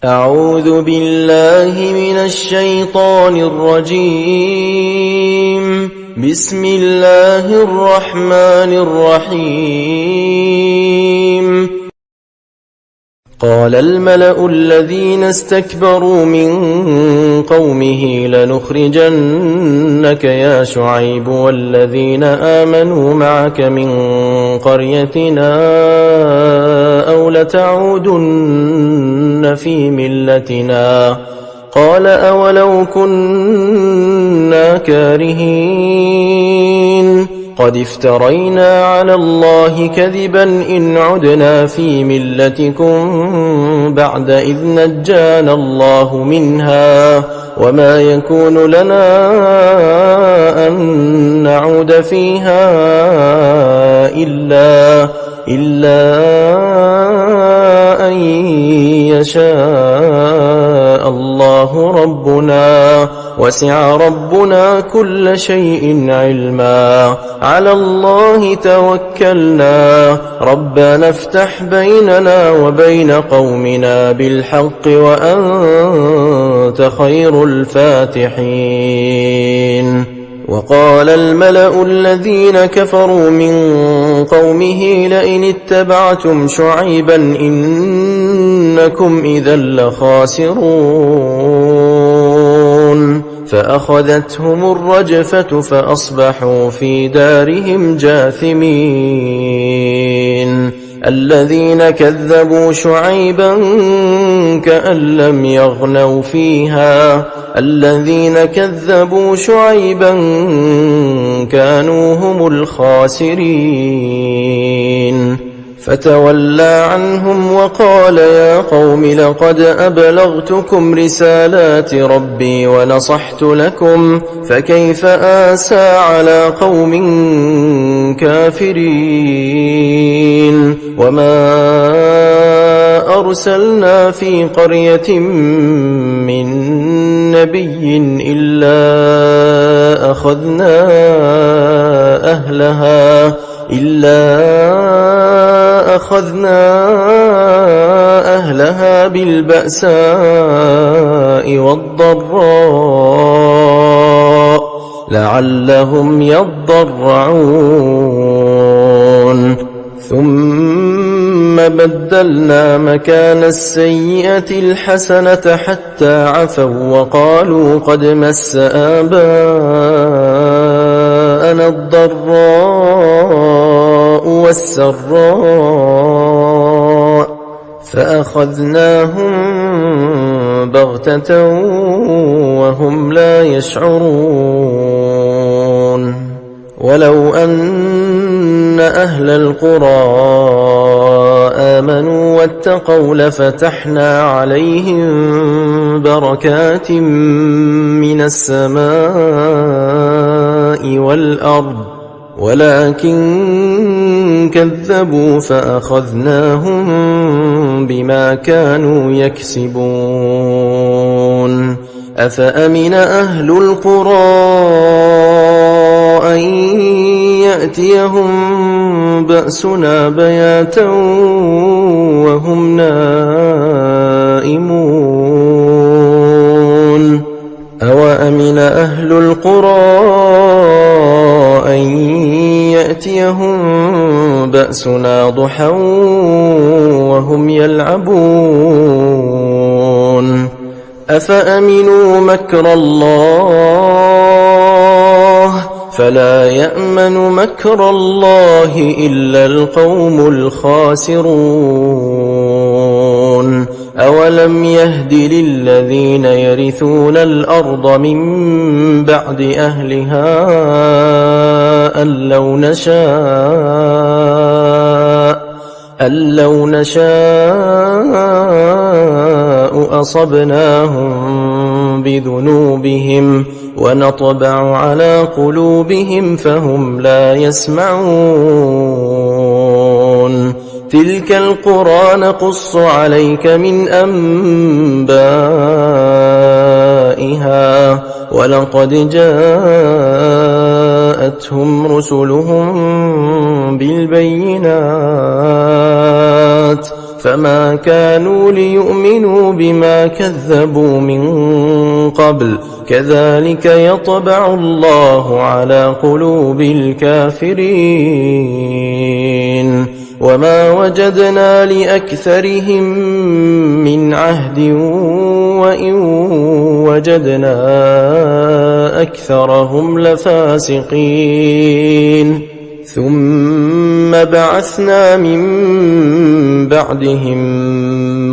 أعوذ بالله من الشيطان الرجيم. بسم الله الرحمن الرحيم. قال الملأ الذين استكبروا من قومه لنخرجنك يا شعيب والذين آمنوا معك من قريتنا أو لتعودن في ملتنا. قال أولو كنا كارهين قد افترينا على الله كذبا إن عدنا في ملتكم بعد إذ نجانا الله منها وما يكون لنا أن نعود فيها إلا أن يشاء الله ربنا وسع ربنا كل شيء علما على الله توكلنا ربنا افتح بيننا وبين قومنا بالحق وأنت خير الفاتحين. وقال الملأ الذين كفروا من قومه لئن اتبعتم شعيبا إنكم إذا لخاسرون فأخذتهم الرجفة فأصبحوا في دارهم جاثمين. الذين كذبوا شعيبا كأن لم يغنوا فيها الذين كذبوا شعيبا كانوا هم الخاسرين. فتولى عنهم وقال يا قوم لقد أبلغتكم رسالات ربي ونصحت لكم فكيف آسى على قوم كافرين. وما أرسلنا في قرية من نبي إلا أخذنا أهلها بالبأساء والضراء لعلهم يضرعون. ثم بدلنا مكان السيئة الحسنة حتى عفوا وقالوا قد مس آباءنا الضراء والسراء فأخذناهم بغتة وهم لا يشعرون. ولو أن أهل القرى آمنوا واتقوا لفتحنا عليهم بركات من السماء والأرض ولكن كذبوا فأخذناهم بما كانوا يكسبون. أفأمن أهل القرى أن يأتيهم بأسنا بياتا وهم نائمون. أوأمن أهل القرى أن يأتيهم بأسنا ضحى وهم يلعبون. أفأمنوا مكر الله فلا يأمن مكر الله إلا القوم الخاسرون. أولم يهد للذين يرثون الأرض من بعد أهلها أن لو نشاء أصبناهم بذنوبهم ونطبع على قلوبهم فهم لا يسمعون. تلك القرى نقص عليك من أنبائها ولقد جاءتهم رسلهم بالبينات فما كانوا ليؤمنوا بما كذبوا من قبل كذلك يطبع الله على قلوب الكافرين وما وجدنا لأكثرهم من عهد وإن وجدنا أكثرهم لفاسقين ثم بعثنا من بعدهم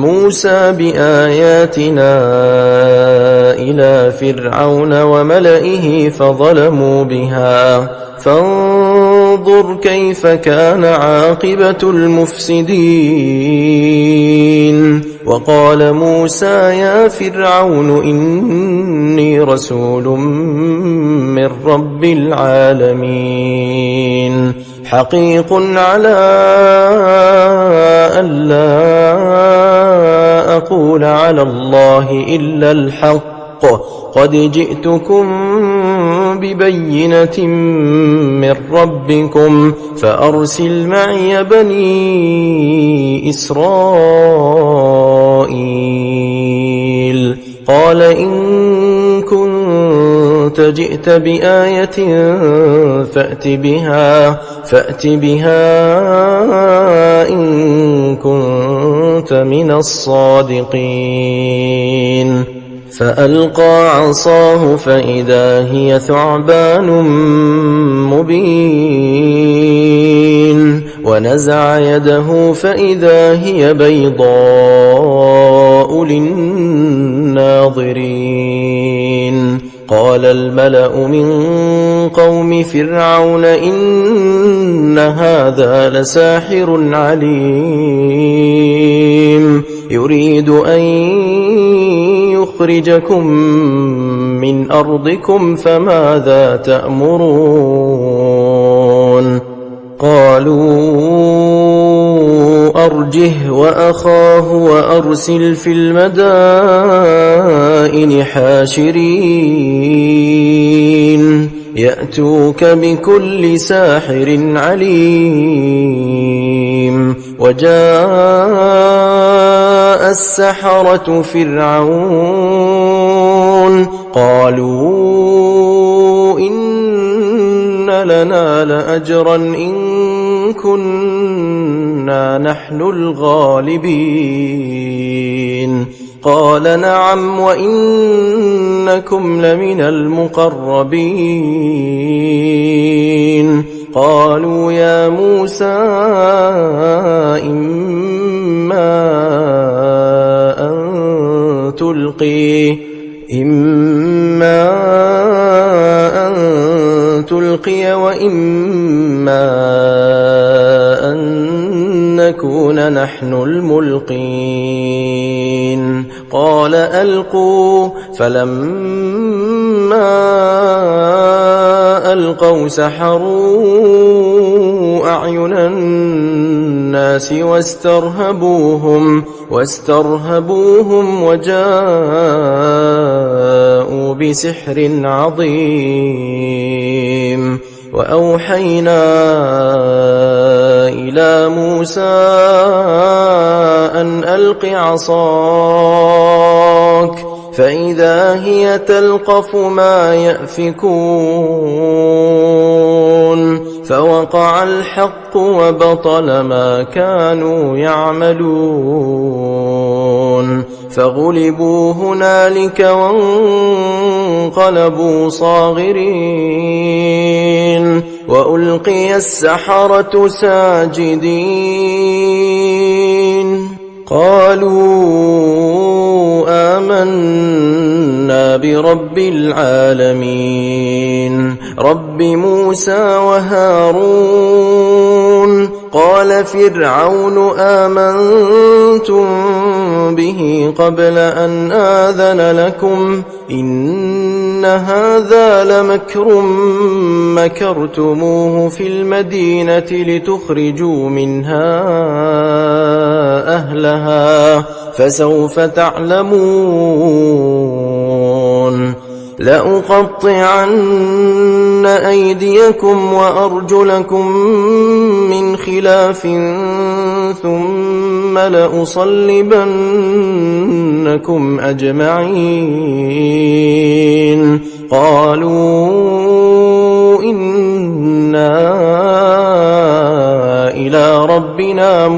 موسى بآياتنا إلى فرعون وملئه فظلموا بها فانظر كيف كان عاقبة المفسدين وقال موسى يا فرعون إني رسول من رب العالمين حقيق على ألا أقول على الله إلا الحق قد جئتكم ببينة من ربكم فأرسل معي بني إسرائيل قال إن كنت جئت بآية فأت بها إن كنت من الصادقين فألقى عصاه فإذا هي ثعبان مبين ونزع يده فإذا هي بيضاء للناظرين قال الملأ من قوم فرعون إن هذا لساحر عليم يريد أن يخرجكم من أرضكم فماذا تأمرون قالوا أرجه وأخاه وأرسل في المدائن حاشرين يأتوك بكل ساحر عليم وجاء السحرة فرعون قالوا إن لنا لأجرا إن كنا نحن الغالبين قال نعم وإنكم لمن المقربين قالوا يا موسى إما أن تلقي وإما أن نكون نحن الملقين قال ألقوا فلما ألقوا سحروا أعين الناس واسترهبوهم وجاءوا بسحر عظيم وأوحينا إلى موسى أن ألق عصاك فإذا هي تلقف ما يأفكون فوقع الحق وبطل ما كانوا يعملون فغلبوا هنالك وانقلبوا صاغرين وألقي السحرة ساجدين قالوا آمنا برب العالمين رب موسى وهارون قال فرعون آمنتم به قبل أن آذن لكم إن هذا لمكر مكرتموه في المدينة لتخرجوا منها أهلها فسوف تعلمون لأقطعن أيديكم وأرجلكم من خلاف ثم لأصلبنكم أجمعين. قالوا إنا إلى ربنا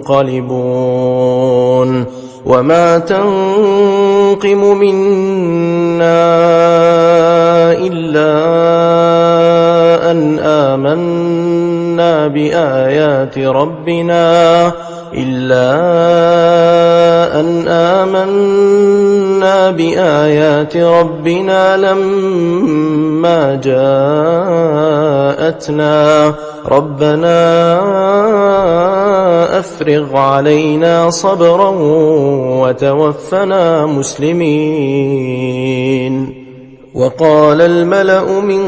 منقلبون. وما تنقم منا إلا أن آمنا بآيات ربنا لما جاءتنا. ربنا أفرغ علينا صبرا وتوفنا مسلمين. وقال الملأ من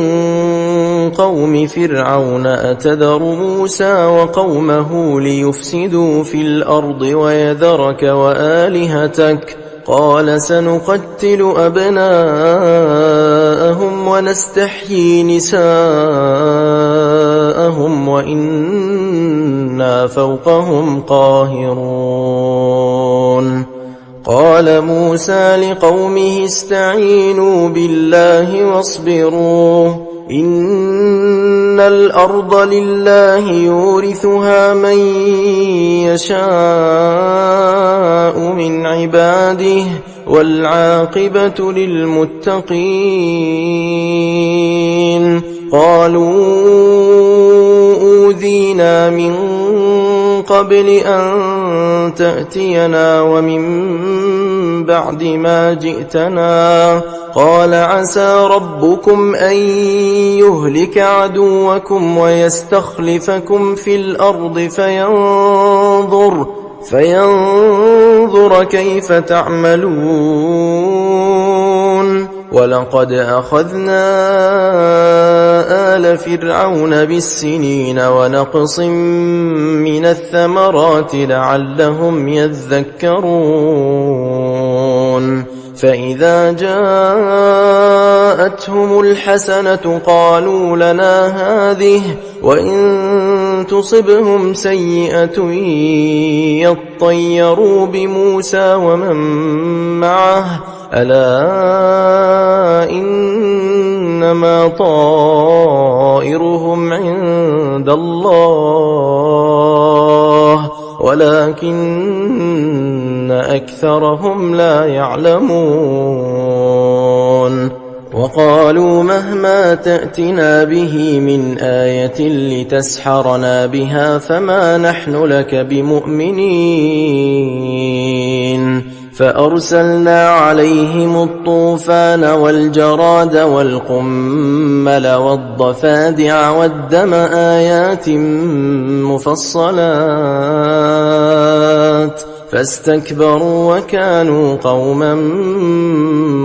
قوم فرعون أتذر موسى وقومه ليفسدوا في الأرض ويذرك وآلهتك؟ قال سنقتل أبناءهم ونستحيي نساءهم وإنا فوقهم قاهرون. قال موسى لقومه استعينوا بالله واصبروا إن الأرض لله يورثها من يشاء من عباده والعاقبة للمتقين. قالوا أوذينا من قبل أن تأتينا ومن بعد ما جئتنا. قال عسى ربكم أن يهلك عدوكم ويستخلفكم في الأرض فينظر كيف تعملون. ولقد أخذنا آل فرعون بالسنين ونقص من الثمرات لعلهم يذكرون. فإذا جاءتهم الحسنة قالوا لنا هذه وإن تصبهم سيئة يطيروا بموسى ومن معه ألا إنما طائرهم عند الله ولكن أكثرهم لا يعلمون. وقالوا مهما تأتنا به من آية لتسحرنا بها فما نحن لك بمؤمنين. فأرسلنا عليهم الطوفان والجراد والقمل والضفادع والدم آيات مفصلات فاستكبروا وكانوا قوما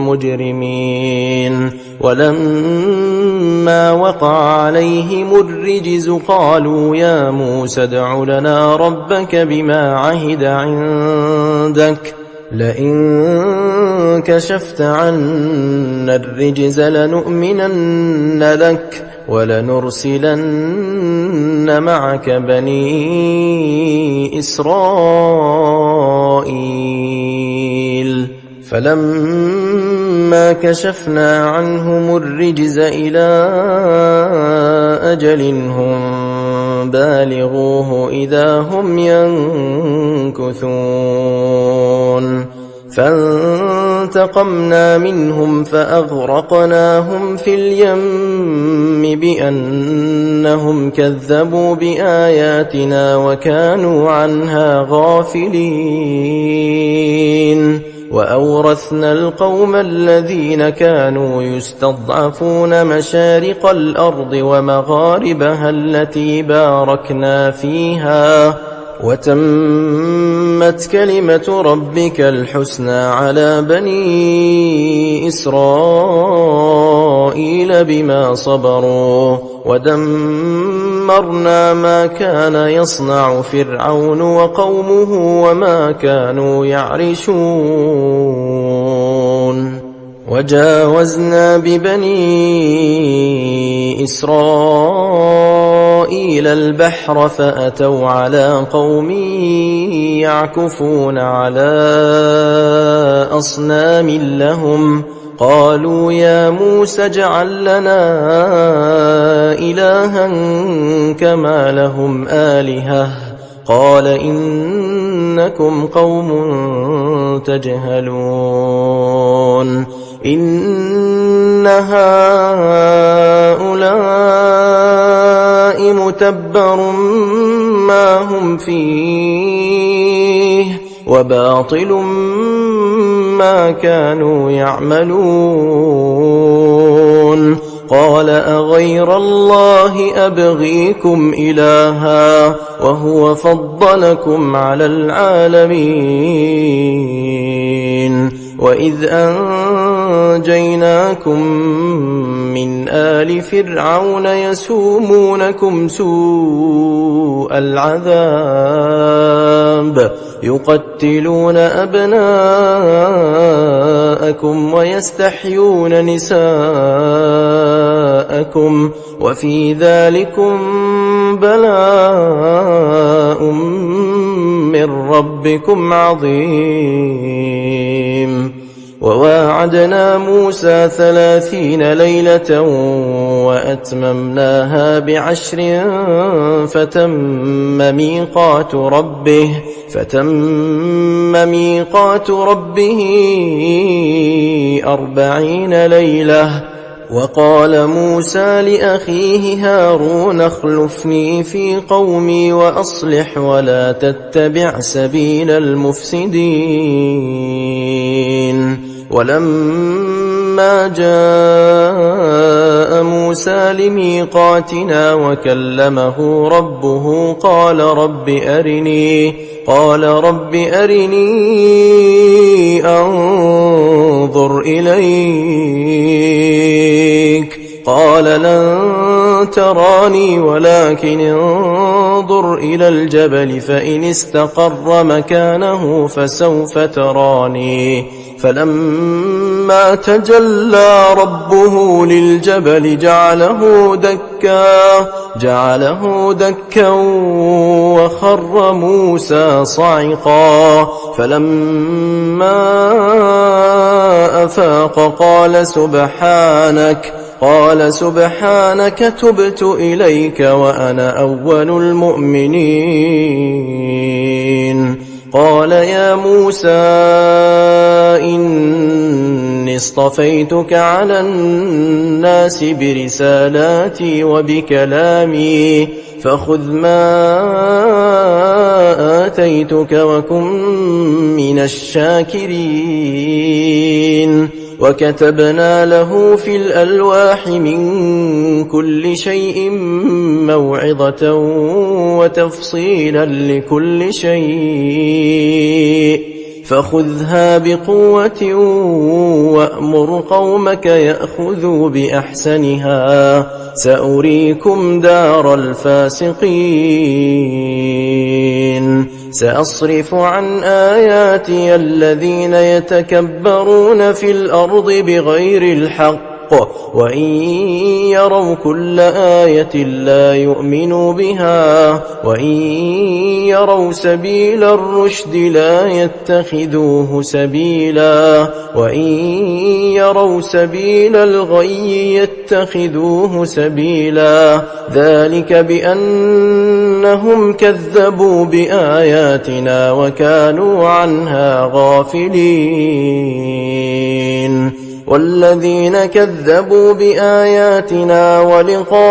مجرمين. ولما وقع عليهم الرجز قالوا يا موسى ادع لنا ربك بما عهد عندك لئن كشفت عنا الرجز لنؤمنن لك ولنرسلن معك بني إسرائيل. فلما كشفنا عنهم الرجز إلى أجل هم بالغوه إذا هم ينكثون. فانتقمنا منهم فأغرقناهم في اليم بأنهم كذبوا بآياتنا وكانوا عنها غافلين. وأورثنا القوم الذين كانوا يستضعفون مشارق الأرض ومغاربها التي باركنا فيها وتمت كلمة ربك الحسنى على بني إسرائيل بما صبروا ودمرنا ما كان يصنع فرعون وقومه وما كانوا يعرشون. وجاوزنا ببني إسرائيل البحر فأتوا على قوم يعكفون على أصنام لهم قالوا يا موسى اجعل لنا إلها كما لهم آلهة قال إنكم قوم تجهلون إن هؤلاء متبر ما هم فيه وباطل ما كانوا يعملون قال أغير الله أبغيكم إلها وهو فضلكم على العالمين وإذ أنجيناكم من آل فرعون يسومونكم سوء العذاب يقتلون أبناءكم ويستحيون نساءكم وفي ذلكم بلاء من ربكم عظيم وواعدنا موسى 30 ليلة وأتممناها ب10 فتم ميقات ربه 40 ليلة وقال موسى لأخيه هارون اخلفني في قومي وأصلح ولا تتبع سبيل المفسدين ولما جاء موسى لميقاتنا وكلمه ربه قال رب أرني أنظر إليك قال لن تراني ولكن انظر إلى الجبل فإن استقر مكانه فسوف تراني فلما تجلى ربه للجبل جعله دكا وخر موسى صعقا فلما أفاق قال سبحانك تبت إليك وأنا أول المؤمنين قال يا موسى إني اصطفيتك على الناس برسالاتي وبكلامي فخذ ما آتيتك وكن من الشاكرين وكتبنا له في الألواح من كل شيء موعظة وتفصيلا لكل شيء فخذها بقوة وأمر قومك يأخذوا بأحسنها سأريكم دار الفاسقين سأصرف عن آياتي الذين يتكبرون في الأرض بغير الحق وإن يروا كل آية لا يؤمنوا بها وإن يروا سبيل الرشد لا يتخذوه سبيلا وإن يروا سبيل الغي يتخذوه سبيلا ذلك بأنهم كذبوا بآياتنا وكانوا عنها غافلين والذين كذبوا بآياتنا ولقاء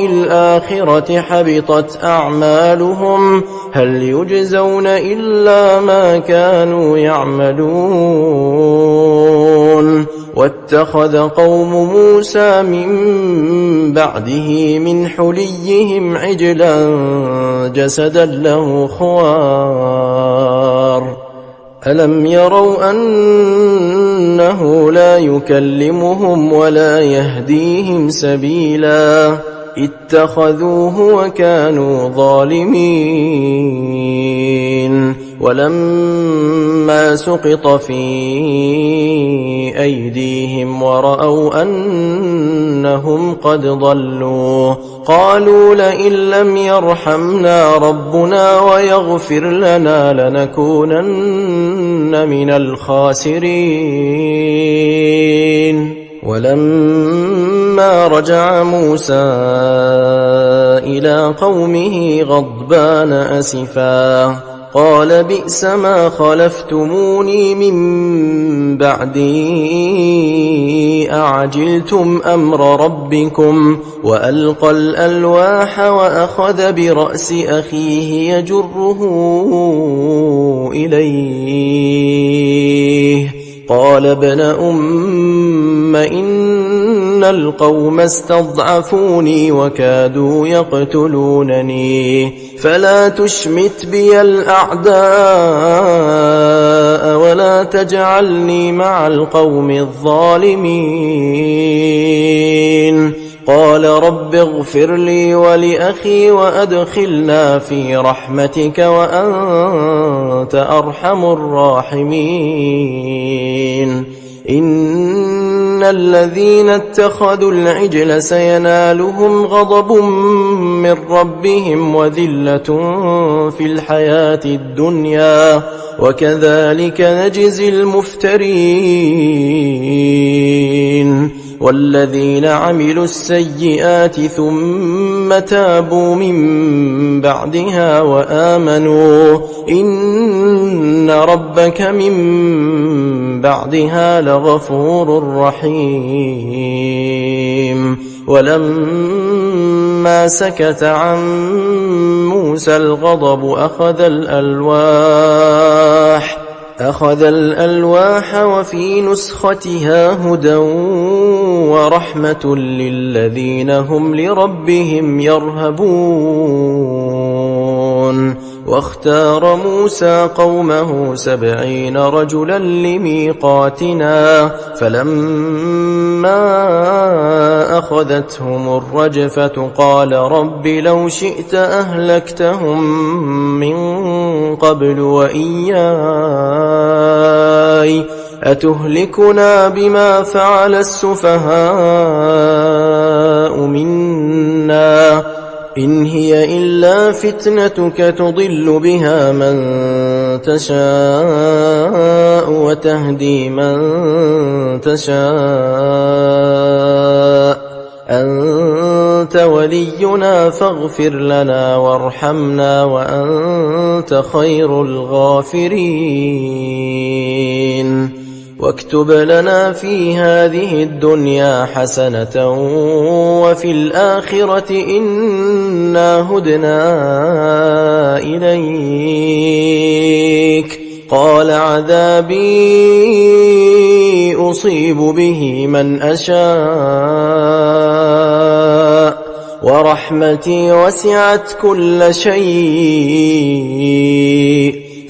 الآخرة حبطت أعمالهم هل يجزون إلا ما كانوا يعملون واتخذ قوم موسى من بعده من حليهم عجلا جسدا له خوار ألم يروا أنه لا يكلمهم ولا يهديهم سبيلا اتخذوه وكانوا ظالمين ولما سقط في أيديهم ورأوا أنهم قد ضلوا قالوا لئن لم يرحمنا ربنا ويغفر لنا لنكونن من الخاسرين. ولما رجع موسى إلى قومه غضبان أسفا قال بئس ما خلفتموني من بعدي أعجلتم أمر ربكم وألقى الألواح وأخذ برأس أخيه يجره إليه قال ابن أم إن القوم استضعفوني وكادوا يقتلونني فلا تشمت بي الأعداء ولا تجعلني مع القوم الظالمين. قال رب اغفر لي ولأخي وأدخلنا في رحمتك وأنت أرحم الراحمين. إن الذين اتخذوا العجل سينالهم غضب من ربهم وذلة في الحياة الدنيا وكذلك نجزي المفترين. والذين عملوا السيئات ثم تابوا من بعدها وآمنوا إن ربك من بعدها لغفور رحيم. ولما سكت عن موسى الغضب أخذ الألواح وفي نسختها هدى ورحمة للذين هم لربهم يرهبون. واختار موسى قومه 70 رجلا لميقاتنا فلما أخذتهم الرجفة قال رب لو شئت أهلكتهم من قبل وإياي أتهلكنا بما فعل السفهاء منا إن هي إلا فتنتك تضل بها من تشاء وتهدي من تشاء أنت ولينا فاغفر لنا وارحمنا وأنت خير الغافرين. واكتب لنا في هذه الدنيا حسنة وفي الآخرة إنا هدنا إليك. قال عذابي أصيب به من أشاء ورحمتي وسعت كل شيء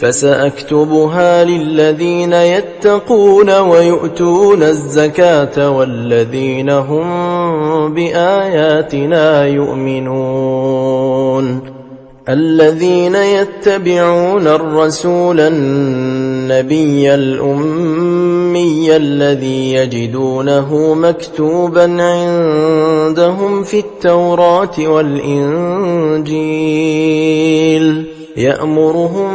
فسأكتبها للذين يتقون ويؤتون الزكاة والذين هم بآياتنا يؤمنون. الذين يتبعون الرسول النبي الأمي الذي يجدونه مكتوبا عندهم في التوراة والإنجيل يأمرهم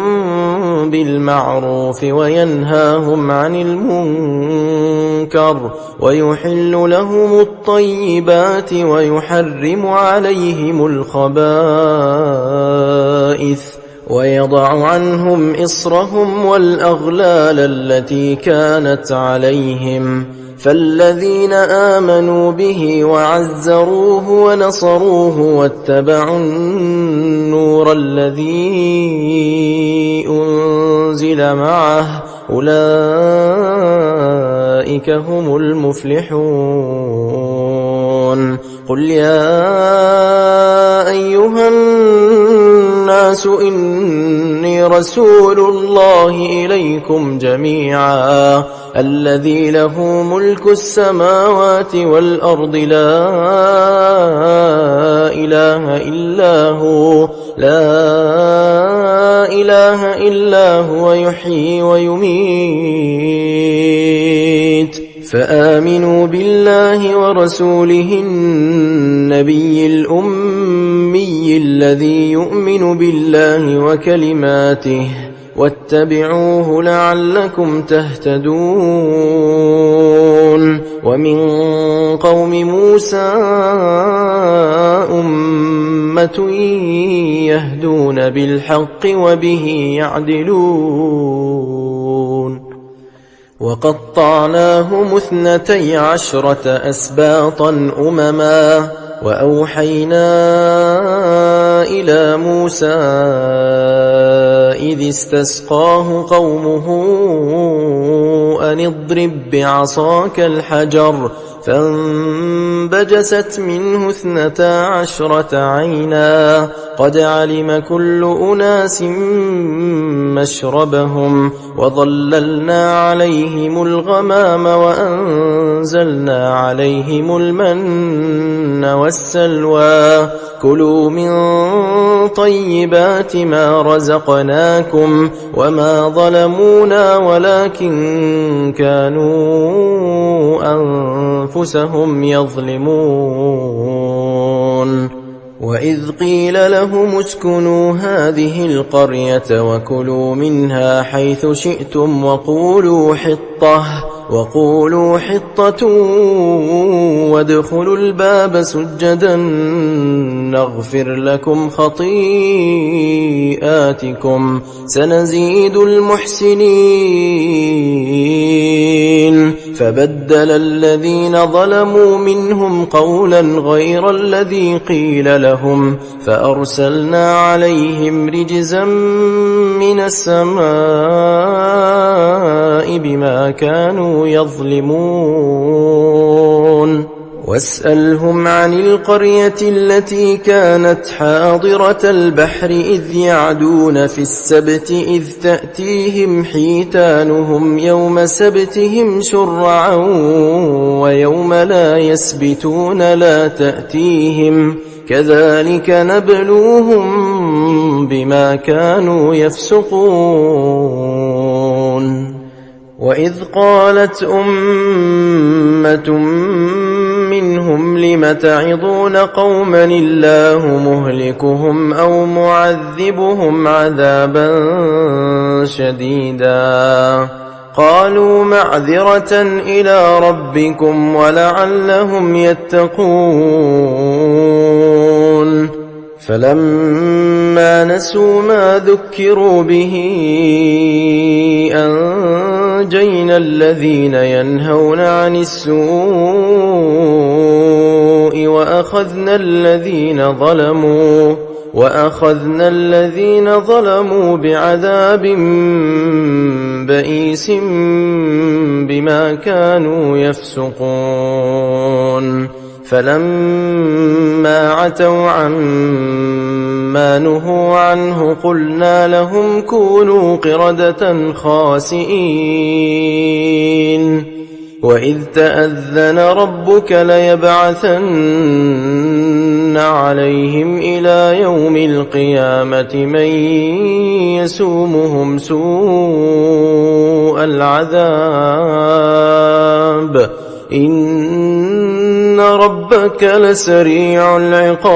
بالمعروف وينهاهم عن المنكر ويحل لهم الطيبات ويحرم عليهم الخبائث ويضع عنهم إصرهم والأغلال التي كانت عليهم. فالذين آمنوا به وعزروه ونصروه واتبعوا النور الذي أنزل معه أولئك هم المفلحون. قل يا أيها الناس إني رسول الله إليكم جميعا الذي له ملك السماوات والأرض لا إله إلا هو يحيي ويميت فآمنوا بالله ورسوله النبي الأمي الذي يؤمن بالله وكلماته واتبعوه لعلكم تهتدون ومن قوم موسى أمة يهدون بالحق وبه يعدلون وقطعناهم 12 أسباطا أمما وأوحينا إلى موسى إذ استسقاه قومه أن اضرب بعصاك الحجر فانبجست منه 12 عينا قد علم كل أناس مشربهم وظللنا عليهم الغمام وأنزلنا عليهم المن والسلوى كلوا من طيبات ما رزقناكم وما ظلمونا ولكن كانوا أنفسهم يظلمون وإذ قيل لهم اسكنوا هذه القرية وكلوا منها حيث شئتم وقولوا حطة وادخلوا الباب سجدا نغفر لكم خطيئاتكم سنزيد المحسنين فبدل الذين ظلموا منهم قولا غير الذي قيل لهم فأرسلنا عليهم رجزا من السماء بما كانوا يظلمون واسألهم عن القرية التي كانت حاضرة البحر إذ يعدون في السبت إذ تأتيهم حيتانهم يوم سبتهم شرعا ويوم لا يسبتون لا تأتيهم كذلك نبلوهم بما كانوا يفسقون وإذ قالت أمة منهم لم تعظون قوما الله مهلكهم أو معذبهم عذابا شديدا قالوا معذرة إلى ربكم ولعلهم يتقون فلما نسوا ما ذكروا به أنجينا الذين ينهون عن السوء وأخذنا الذين ظلموا بعذاب بئيس بما كانوا يفسقون فلما عتوا عما نهوا عنه قلنا لهم كونوا قردة خاسئين وإذ تأذن ربك ليبعثن عليهم إلى يوم القيامة من يسومهم سوء العذاب إن ربك لسريع العقاب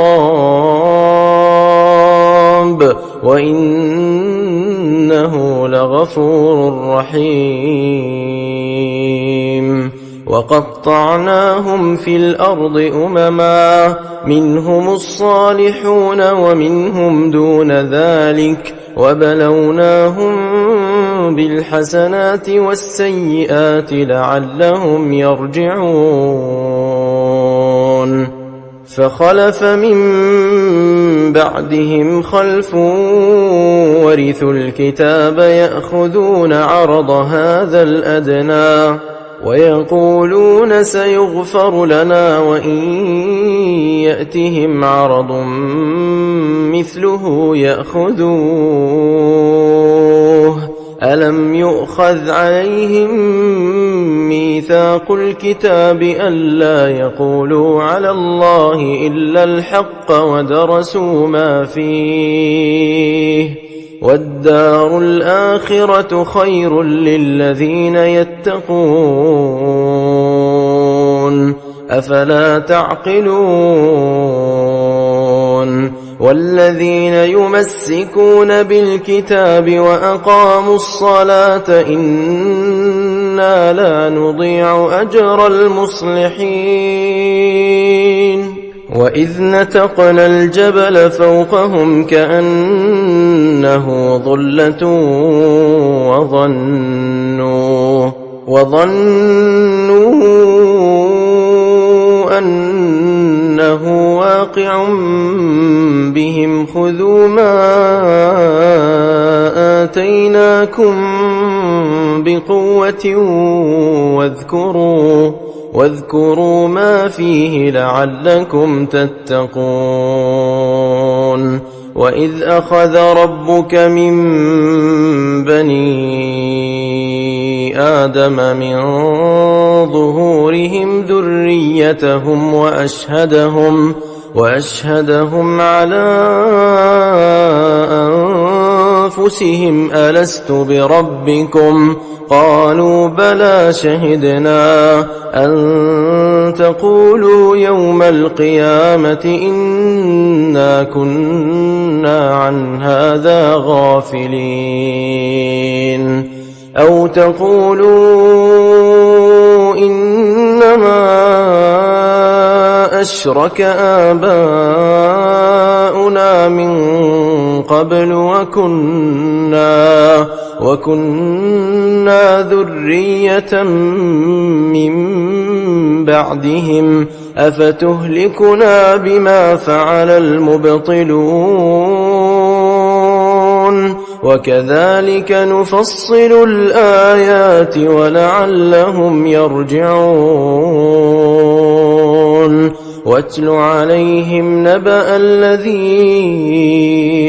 وإنه لغفور رحيم وقطعناهم في الأرض أمما منهم الصالحون ومنهم دون ذلك وبلوناهم بالحسنات والسيئات لعلهم يرجعون فخلف من بعدهم خلف ورثوا الكتاب يأخذون عرض هذا الأدنى ويقولون سيغفر لنا وإن يأتهم عرض مثله يأخذوه ألم يؤخذ عليهم ميثاق الكتاب ألا يقولوا على الله إلا الحق ودرسوا ما فيه والدار الآخرة خير للذين يتقون أفلا تعقلون والذين يمسكون بالكتاب وأقاموا الصلاة إنا لا نضيع أجر المصلحين وإذ نتقنا الجبل فوقهم كأنه ظلة وظنوا أنه واقع بهم خذوا ما آتيناكم بقوة واذكروا ما فيه لعلكم تتقون وإذ أخذ ربك من بني آدم من ظهورهم ذريتهم وأشهدهم على أنفسهم ألست بربكم قالوا بلى شهدنا أن تقولوا يوم القيامة إنا كنا عن هذا غافلين أو تقولوا إنما أشرك آباؤنا من قبل وكنا ذرية من بعدهم أفتهلكنا بما فعل المبطلون وكذلك نفصل الآيات ولعلهم يرجعون واتل عليهم نبأ الذي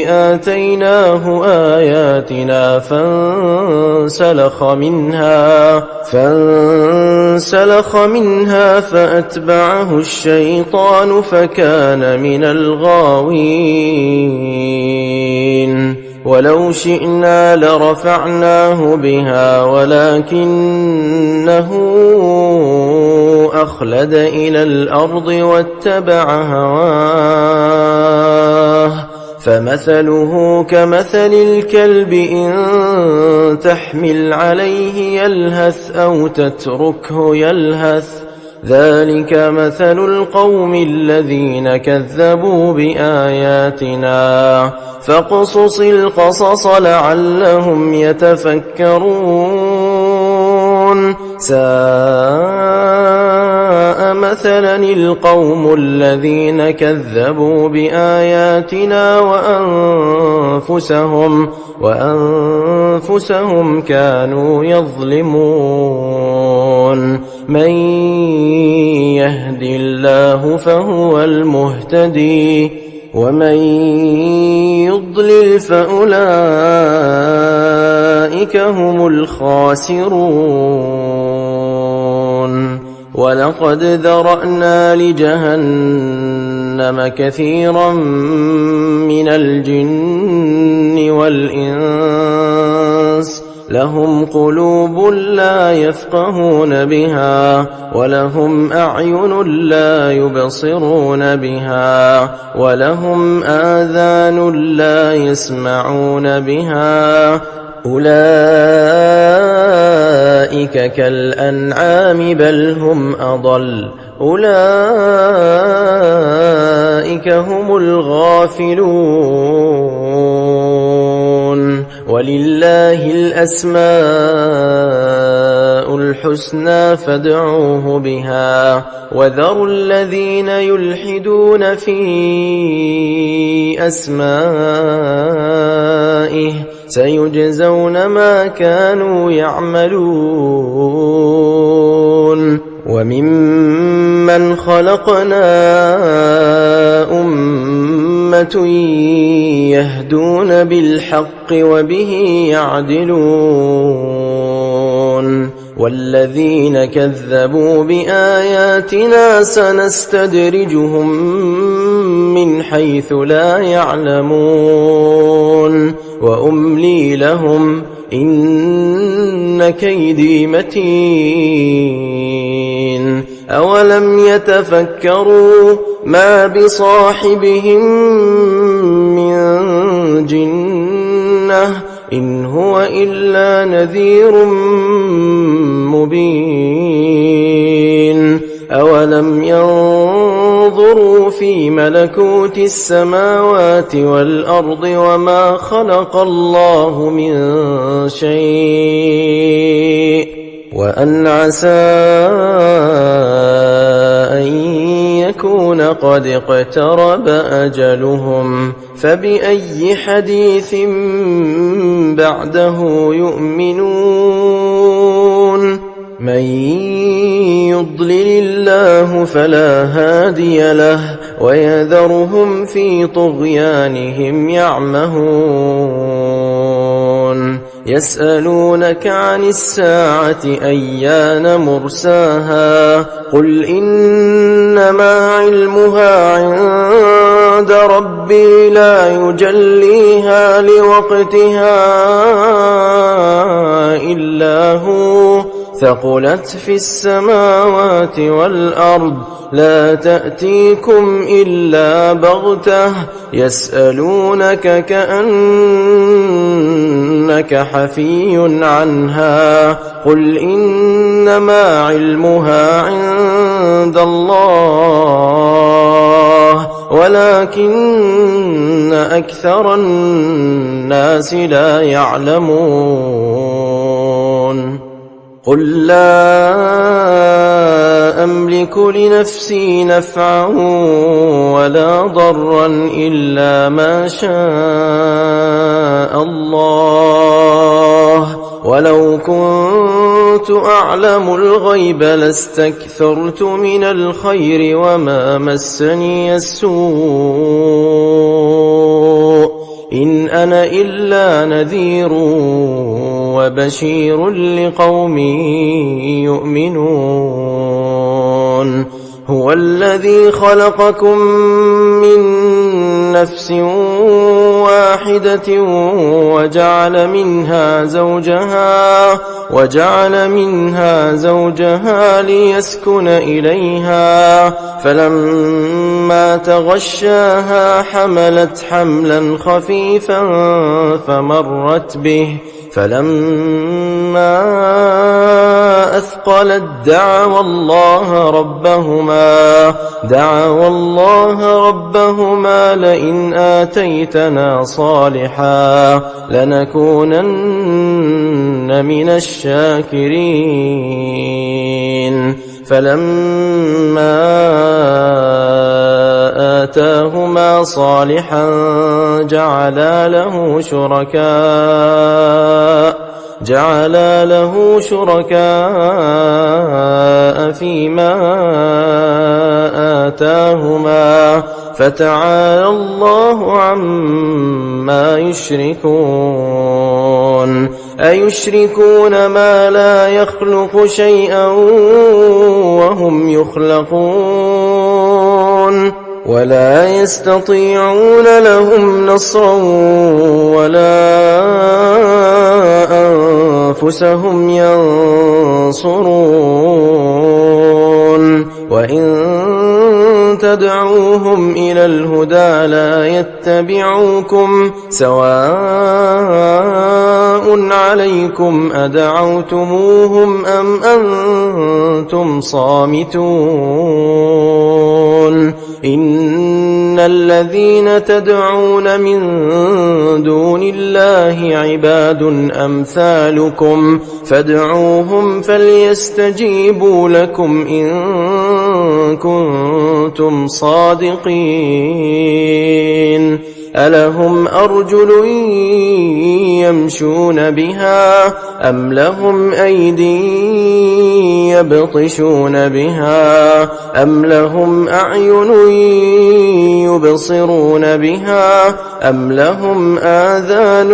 آتيناه آياتنا فانسلخ منها فأتبعه الشيطان فكان من الغاوين ولو شئنا لرفعناه بها ولكنه أخلد إلى الأرض واتبع هواه فمثله كمثل الكلب إن تحمل عليه يلهث أو تتركه يلهث ذلك مثل القوم الذين كذبوا بآياتنا فاقصص القصص لعلهم يتفكرون ساء مثلا القوم الذين كذبوا بآياتنا وأنفسهم كانوا يظلمون من يهد الله فهو المهتدي ومن يضلل فأولئك هم الخاسرون ولقد ذرأنا لجهنم كثيرا من الجن والإنس لهم قلوب لا يفقهون بها ولهم أعين لا يبصرون بها ولهم آذان لا يسمعون بها أولئك كالأنعام بل هم أضل أولئك هم الغافلون ولله الأسماء الحسنى فادعوه بها وذروا الذين يلحدون في أسمائه سيجزون ما كانوا يعملون وممن خلقنا أمة أمة يهدون بالحق وبه يعدلون والذين كذبوا بآياتنا سنستدرجهم من حيث لا يعلمون وأملي لهم إن كيدي متين أولم يتفكروا ما بصاحبهم من جنة إن هو إلا نذير مبين أولم ينظروا في ملكوت السماوات والأرض وما خلق الله من شيء وأن عسى أن يكون قد اقترب أجلهم فبأي حديث بعده يؤمنون من يضلل الله فلا هادي له ويذرهم في طغيانهم يعمهون يسألونك عن الساعة أيان مرساها قل إنما علمها عند ربي لا يجليها لوقتها إلا هو ثقلت في السماوات والأرض لا تأتيكم إلا بغتة يسألونك كأنك حفي عنها قل إنما علمها عند الله ولكن أكثر الناس لا يعلمون قل لا أملك لنفسي نفعا ولا ضرا إلا ما شاء الله ولو كنت أعلم الغيب لاستكثرت من الخير وما مسني السوء إن أنا إلا نذير وبشير لقوم يؤمنون هو الذي خلقكم من نفس واحدة وجعل منها زوجها ليسكن إليها فلما تغشاها حملت حملا خفيفا فمرت به فلما أثقلت دعوا الله ربهما لئن آتيتنا صالحا لنكونن من الشاكرين فلما آتاهما صالحا جعلا له شركاء فيما آتاهما فتعالى الله عما يشركون أيشركون ما لا يخلق شيئا وهم يخلقون ولا يستطيعون لهم نصرا ولا أنفسهم ينصرون وإن تدعوهم إلى الهدى لا يتبعوكم سواء عليكم أدعوتموهم أم أنتم صامتون إن الذين تدعون من دون الله عباد أمثالكم فادعوهم فليستجيبوا لكم إن كنتم صادقين ألهم أرجل يمشون بها أم لهم أيدي يبطشون بها أم لهم أعين يبصرون بها أم لهم آذان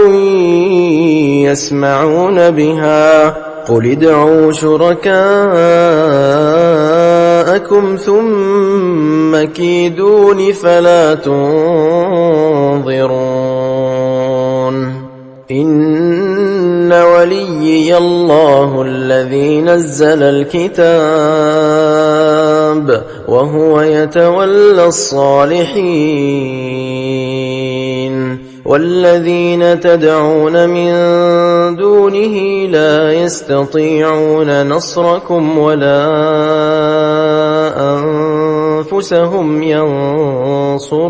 يسمعون بها قل ادعوا شركاءكم ثم كيدون فلا تنظرون إن وليي الله الذي نزل الكتاب وهو يتولى الصالحين والذين تدعون من دونه لا يستطيعون نصركم ولا أنفسهم ينصرون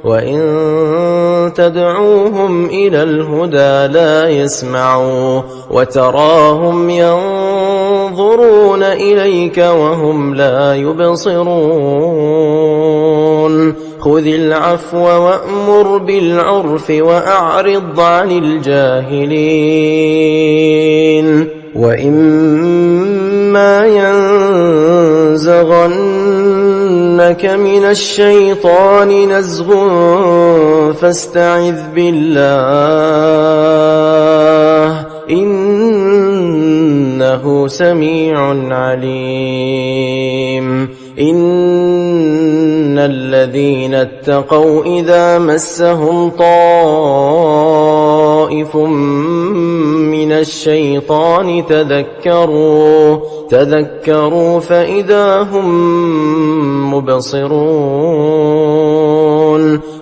وإن تدعوهم إلى الهدى لا يسمعوا وتراهم ينظرون إليك وهم لا يبصرون خذ العفو وأمر بالعرف وأعرض عن الجاهلين وإما ينزغنك من الشيطان نزغ فاستعذ بالله إنه سميع عليم إن الذين اتقوا إذا مسهم طائف من الشيطان تذكروا فإذا هم مبصرون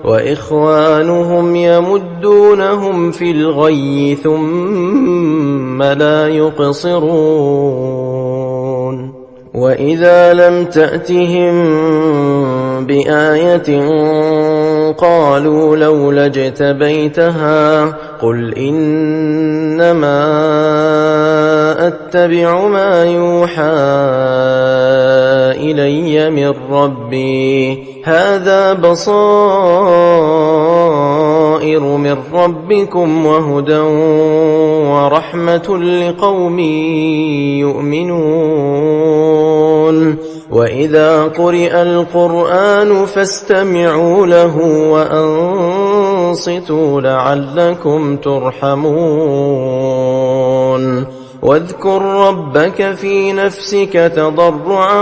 وإخوانهم يمدونهم في الغي ثم لا يقصرون وإذا لم تأتهم بآية قالوا لولا اجتبيتها قل إنما أتبع ما يوحى إلي من ربي هذا بصائر من ربكم وهدى ورحمة لقوم يؤمنون وإذا قرئ القرآن فاستمعوا له وأنصتوا لعلكم ترحمون واذكر ربك في نفسك تضرعا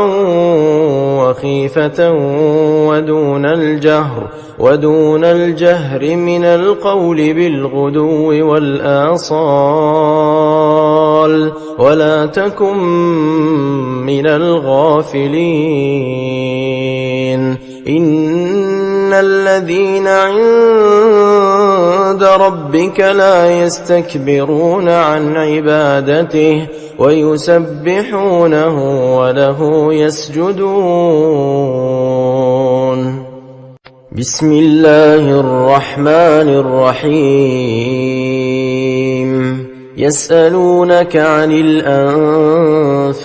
وخيفة ودون الجهر من القول بالغدو والآصال ولا تكن من الغافلين إن الذين عند ربك لا يستكبرون عن عبادته ويسبحونه وله يسجدون بسم الله الرحمن الرحيم يسألونك عن الأنفال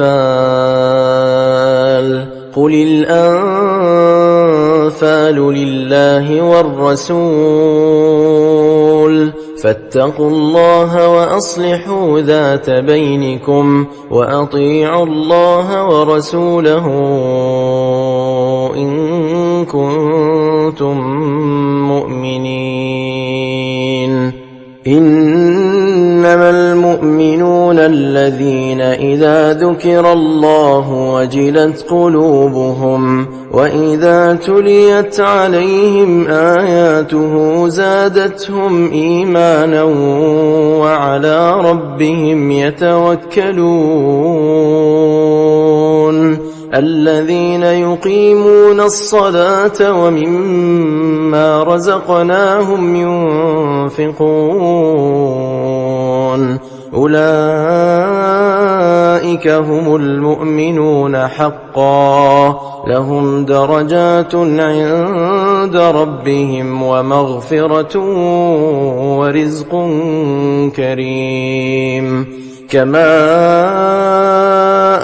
قل الأنفال لله والرسول فاتقوا الله وأصلحوا ذات بينكم وأطيعوا الله ورسوله إن كنتم مؤمنين إنما المؤمنون الذين إذا ذكر الله وجلت قلوبهم وإذا تليت عليهم آياته زادتهم إيمانا وعلى ربهم يتوكلون الذين يقيمون الصلاة ومما رزقناهم ينفقون أولئك هم المؤمنون حقا لهم درجات عند ربهم ومغفرة ورزق كريم كما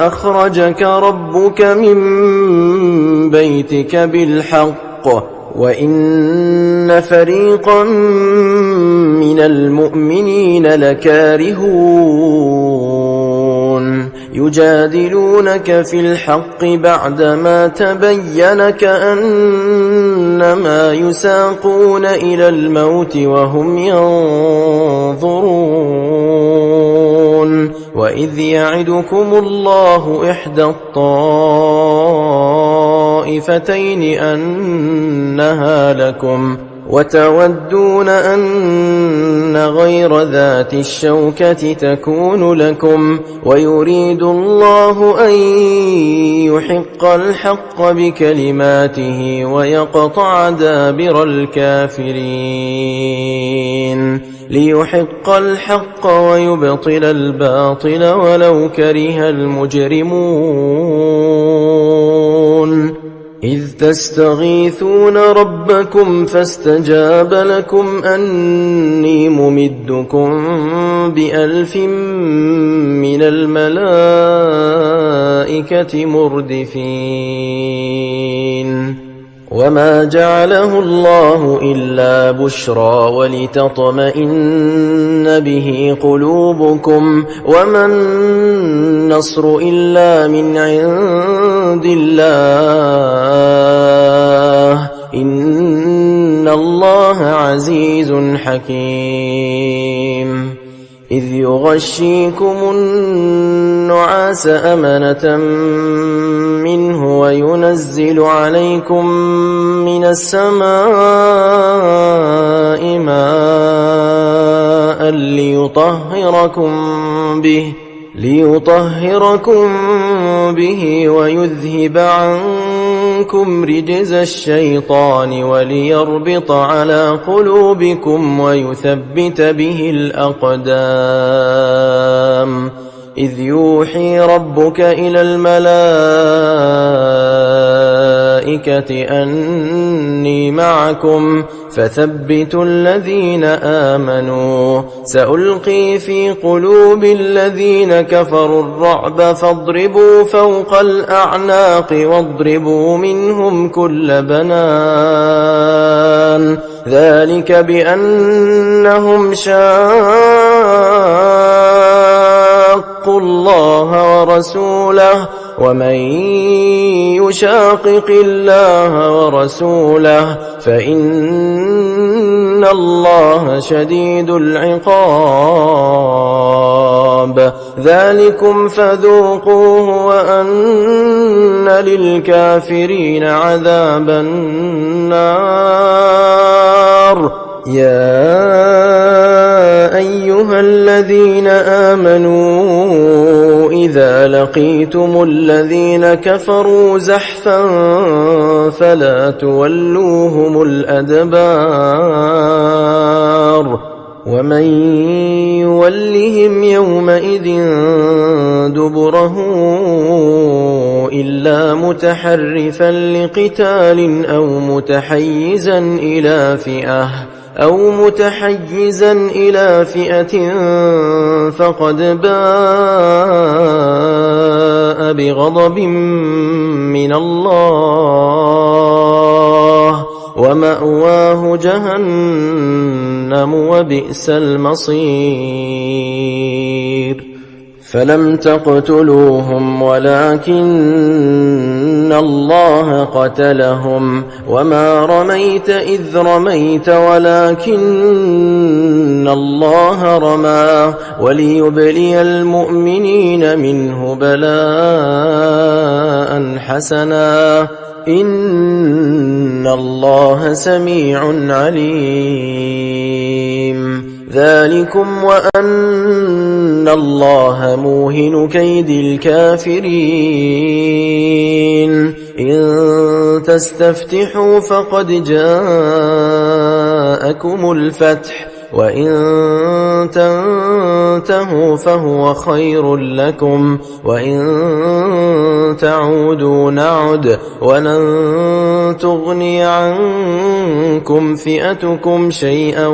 أخرجك ربك من بيتك بالحق وإن فريقا من المؤمنين لكارهون يجادلونك في الحق بعدما تبين كأنما يساقون إلى الموت وهم ينظرون وإذ يعدكم الله إحدى الطائفتين أنها لكم وتودون أن غير ذات الشوكة تكون لكم ويريد الله أن يحق الحق بكلماته ويقطع دابر الكافرين ليحق الحق ويبطل الباطل ولو كره المجرمون إذ تستغيثون ربكم فاستجاب لكم أني ممدكم ب1000 من الملائكة مردفين وما جعله الله إلا بشرى ولتطمئن به قلوبكم وما النصر إلا من عند الله إن الله عزيز حكيم إذ يغشيكم النعاس أمنة منه وينزل عليكم من السماء ماء ليطهركم به ويذهب عنكم رجز الشيطان وليربط على قلوبكم ويثبت به الأقدام إذ يوحي ربك إلى الملائكة أني معكم فثبتوا الذين آمنوا سألقي في قلوب الذين كفروا الرعب فاضربوا فوق الأعناق واضربوا منهم كل بنان ذلك بأنهم شاقوا الله ورسوله ومن يشاقق الله ورسوله فإن الله شديد العقاب ذلكم فذوقوه وأن للكافرين عذاب النار يا أيها الذين آمنوا إذا لقيتم الذين كفروا زحفا فلا تولوهم الأدبار ومن يولهم يومئذ دبره إلا متحرفا لقتال أو متحيزا إلى فئة فقد باء بغضب من الله ومأواه جهنم وبئس المصير فلم تقتلوهم ولكن الله قتلهم وما رميت إذ رميت ولكن الله رمى وليبلي المؤمنين منه بلاء حسنا إن الله سميع عليم ذلكم وأن الله موهن كيد الكافرين إن تستفتحوا فقد جاءكم الفتح وإن تنتهوا فهو خير لكم وإن تعودوا نعد ولن تغني عنكم فئتكم شيئا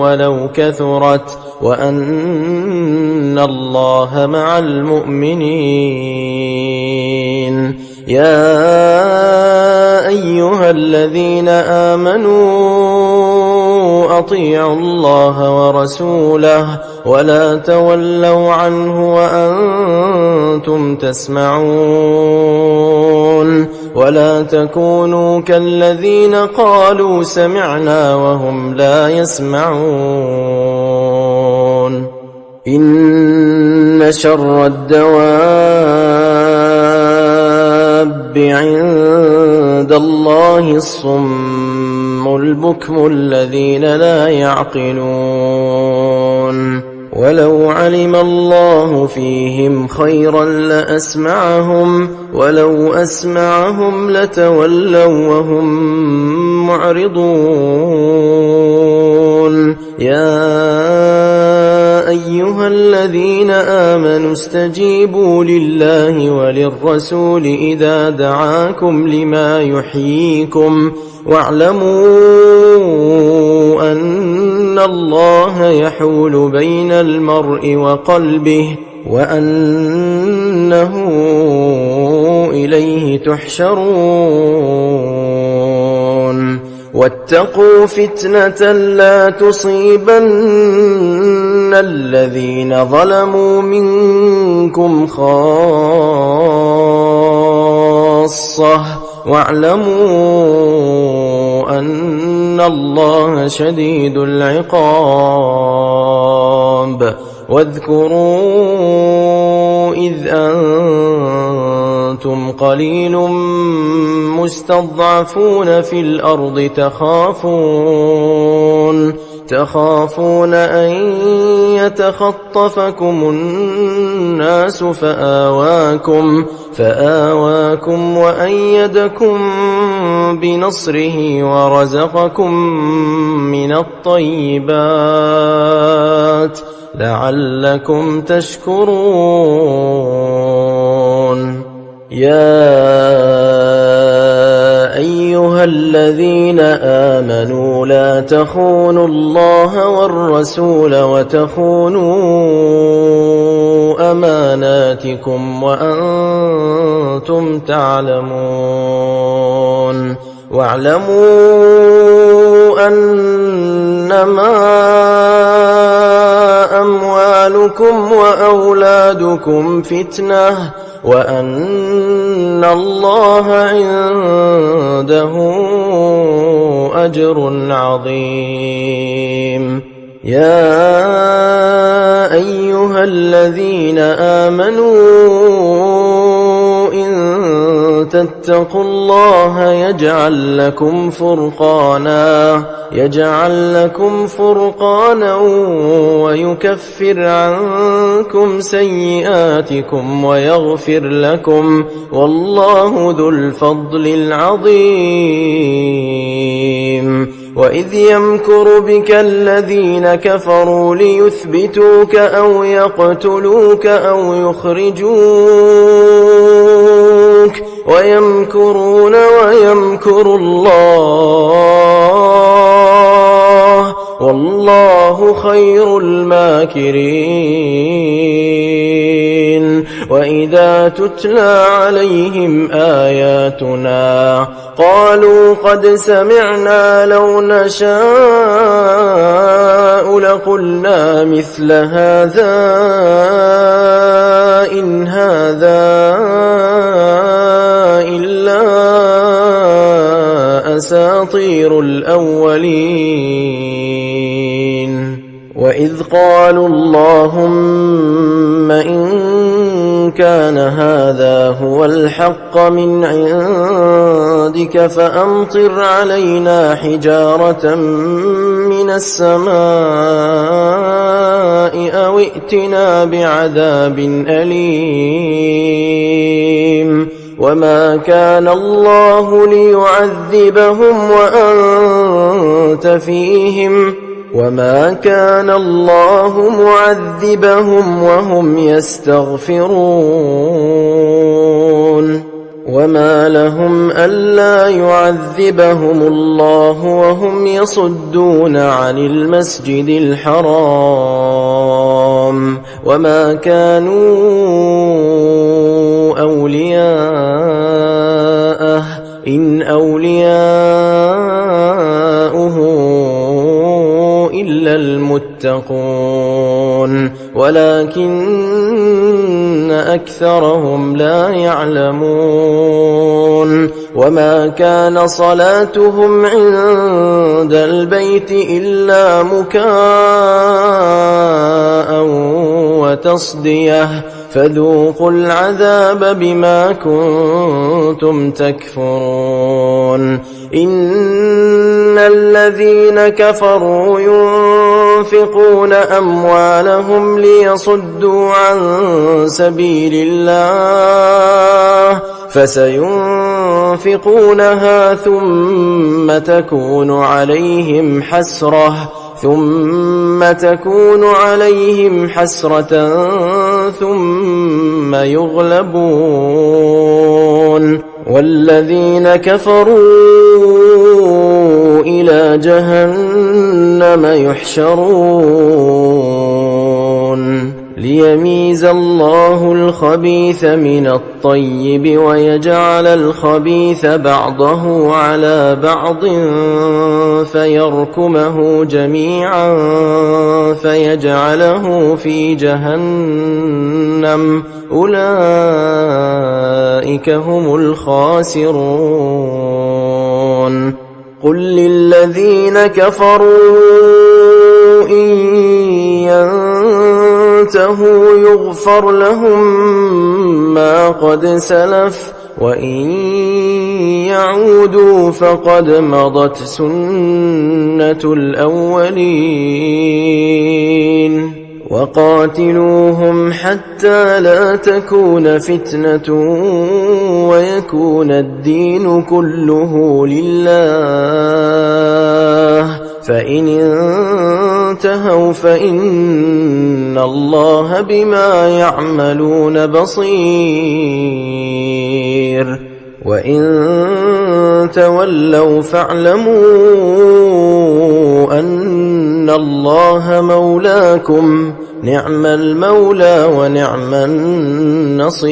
ولو كثرت وأن الله مع المؤمنين يا أيها الذين آمنوا أطيعوا الله ورسوله ولا تولوا عنه وأنتم تسمعون ولا تكونوا كالذين قالوا سمعنا وهم لا يسمعون إن شر الدواب عند الله الصم البكم الذين لا يعقلون ولو علم الله فيهم خيرا لأسمعهم ولو أسمعهم لتولوا وهم معرضون يا أيها الذين آمنوا استجيبوا لله وللرسول إذا دعاكم لما يحييكم واعلموا أن الله يحول بين المرء وقلبه وأنه إليه تحشرون واتقوا فتنة لا تصيبن الذين ظلموا منكم خاصة واعلموا أن الله شديد العقاب واذكروا إذ أنتم قليل مستضعفون في الأرض تخافون أن يتخطفكم الناس فآواكم وأيدكم بنصره ورزقكم من الطيبات لعلكم تشكرون يا أيها الذين آمنوا لا تخونوا الله والرسول وتخونوا أماناتكم وأنتم تعلمون واعلموا أنما أموالكم وأولادكم فتنة وأن الله عنده أجر عظيم يا أيها الذين آمنوا إن تتقوا الله يجعل لكم فرقانا ويكفر عنكم سيئاتكم ويغفر لكم والله ذو الفضل العظيم وإذ يمكر بك الذين كفروا ليثبتوك أو يقتلوك أو يخرجوك ويمكرون ويمكر الله والله خير الماكرين وإذا تتلى عليهم آياتنا قالوا قد سمعنا لو نشاء لقلنا مثل هذا إن هذا إلا أساطير الأولين وإذ قالوا اللهم إن كان هذا هو الحق من عندك فأمطر علينا حجارة من السماء أو ائتنا بعذاب أليم وما كان الله ليعذبهم وأنت فيهم وما كان الله معذبهم وهم يستغفرون وما لهم ألا يعذبهم الله وهم يصدون عن المسجد الحرام وما كانوا أولياءه إن أولياؤه إلا المتقون ولكن أكثرهم لا يعلمون وما كان صلاتهم عند البيت إلا مكاء وتصدية فذوقوا العذاب بما كنتم تكفرون إن الذين كفروا ينفقون أموالهم ليصدوا عن سبيل الله فسينفقونها ثم تكون عليهم حسرة ثم يغلبون والذين كفروا إلى جهنم يحشرون ليميز الله الخبيث من الطيب ويجعل الخبيث بعضه على بعض فيركمه جميعا فيجعله في جهنم أولئك هم الخاسرون قل للذين كفروا إن ينتهوا يغفر لهم ما قد سلف وإن يعودوا فقد مضت سنة الأولين وقاتلوهم حتى لا تكون فتنة ويكون الدين كله لله فإن انتهوا فإن الله بما يعملون بصير وإن تولوا فاعلموا أن الله مولاكم نعم المولى ونعم النصير